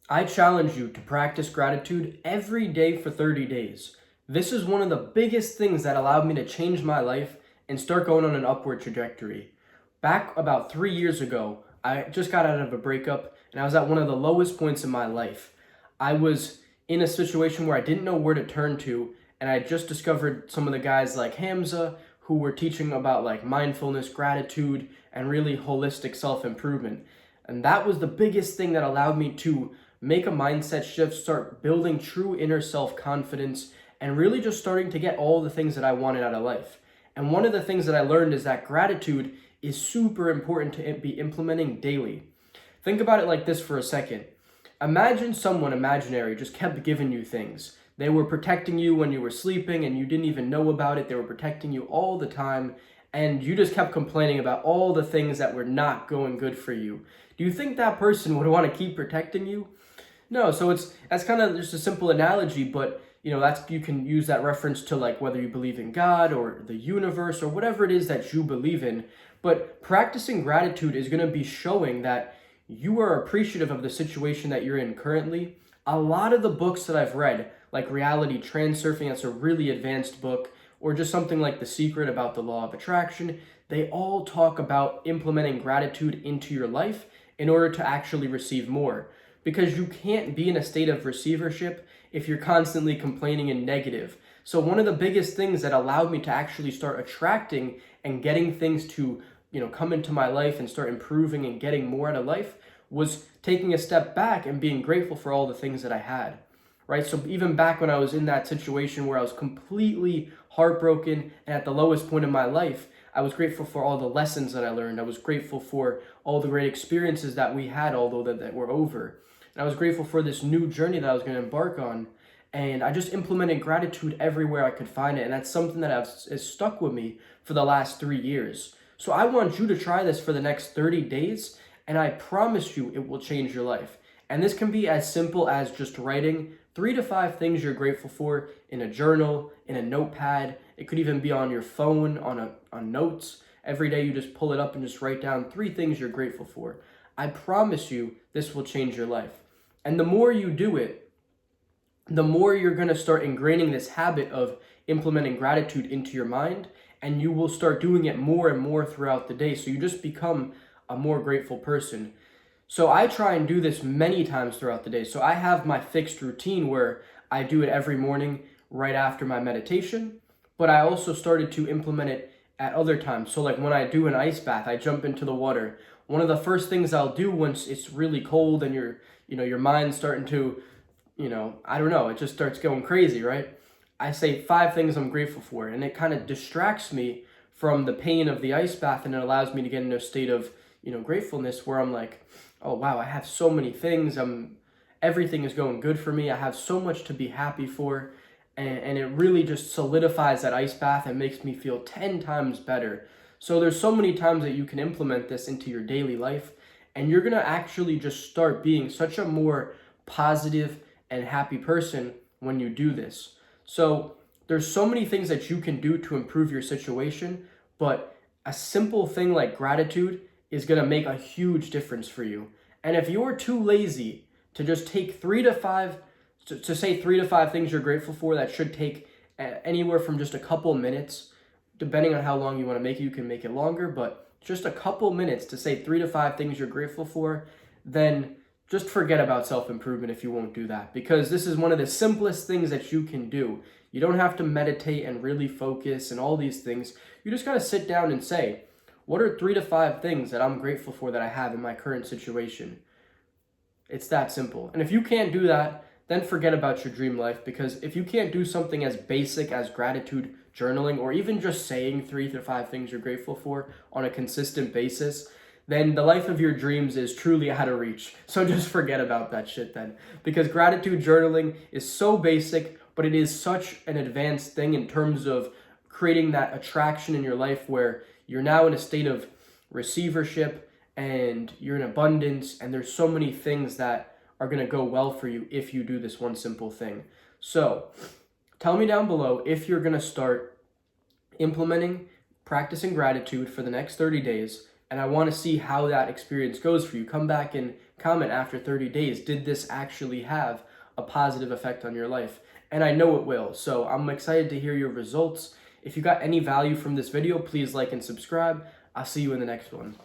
I challenge you to practice gratitude every day for 30 days. This is one of the biggest things that allowed me to change my life and start going on an upward trajectory. Back about 3 years ago, I just got out of a breakup and I was at one of the lowest points in my life. I was in a situation where I didn't know where to turn to, and I had just discovered some of the guys like Hamza who were teaching about like mindfulness, gratitude, and really holistic self improvement. And that was the biggest thing that allowed me to make a mindset shift, start building true inner self confidence, and really just starting to get all the things that I wanted out of life. And one of the things that I learned is that gratitude is super important to be implementing daily. Think about it like this for a second. Imagine someone imaginary just kept giving you things. They were protecting you when you were sleeping and you didn't even know about it. They were protecting you all the time, and you just kept complaining about all the things that were not going good for you. Do you think that person would want to keep protecting you? No, so that's kind of just a simple analogy, but that's you can use that reference to like whether you believe in God or the universe or whatever it is that you believe in. But practicing gratitude is going to be showing that you are appreciative of the situation that you're in currently. A lot of the books that I've read, like Reality Transurfing, that's a really advanced book, or just something like The Secret about the law of attraction, they all talk about implementing gratitude into your life in order to actually receive more. Because you can't be in a state of receivership if you're constantly complaining and negative. So one of the biggest things that allowed me to actually start attracting and getting things to, come into my life and start improving and getting more out of life was taking a step back and being grateful for all the things that I had. Right? So even back when I was in that situation where I was completely heartbroken and at the lowest point in my life, I was grateful for all the lessons that I learned. I was grateful for all the great experiences that we had, although that were over. And I was grateful for this new journey that I was going to embark on. And I just implemented gratitude everywhere I could find it. And that's something that has stuck with me for the last 3 years. So I want you to try this for the next 30 days. And I promise you it will change your life. And this can be as simple as just writing 3 to 5 things you're grateful for in a journal, in a notepad. It could even be on your phone, on notes. Every day you just pull it up and just write down 3 things you're grateful for. I promise you this will change your life. And the more you do it, the more you're going to start ingraining this habit of implementing gratitude into your mind, and you will start doing it more and more throughout the day. So you just become a more grateful person. So I try and do this many times throughout the day. So I have my fixed routine where I do it every morning right after my meditation, but I also started to implement it at other times. So like when I do an ice bath, I jump into the water. One of the first things I'll do once it's really cold and your mind's starting to, I don't know, it just starts going crazy, right? I say 5 things I'm grateful for, and it kind of distracts me from the pain of the ice bath, and it allows me to get into a state of, gratefulness where I'm like, oh wow, I have so many things. Everything is going good for me. I have so much to be happy for, and it really just solidifies that ice bath and makes me feel 10 times better. So there's so many times that you can implement this into your daily life, and you're gonna actually just start being such a more positive and happy person when you do this. So there's so many things that you can do to improve your situation, but a simple thing like gratitude is going to make a huge difference for you. And if you're too lazy to just take 3 to 5, to say 3 to 5 things you're grateful for, that should take anywhere from just a couple minutes, depending on how long you want to make it. You can make it longer, but just a couple minutes to say 3 to 5 things you're grateful for, then just forget about self-improvement if you won't do that, because this is one of the simplest things that you can do. You don't have to meditate and really focus and all these things. You just got to sit down and say, what are 3 to 5 things that I'm grateful for that I have in my current situation? It's that simple. And if you can't do that, then forget about your dream life, because if you can't do something as basic as gratitude journaling, or even just saying 3 to 5 things you're grateful for on a consistent basis, then the life of your dreams is truly out of reach. So just forget about that shit then. Because gratitude journaling is so basic, but it is such an advanced thing in terms of creating that attraction in your life where you're now in a state of receivership and you're in abundance, and there's so many things that are going to go well for you if you do this one simple thing. So tell me down below if you're going to start implementing practicing gratitude for the next 30 days, and I want to see how that experience goes for you. Come back in comment after 30 days, did this actually have a positive effect on your life? And I know it will. So I'm excited to hear your results. If you got any value from this video, please like and subscribe. I'll see you in the next one.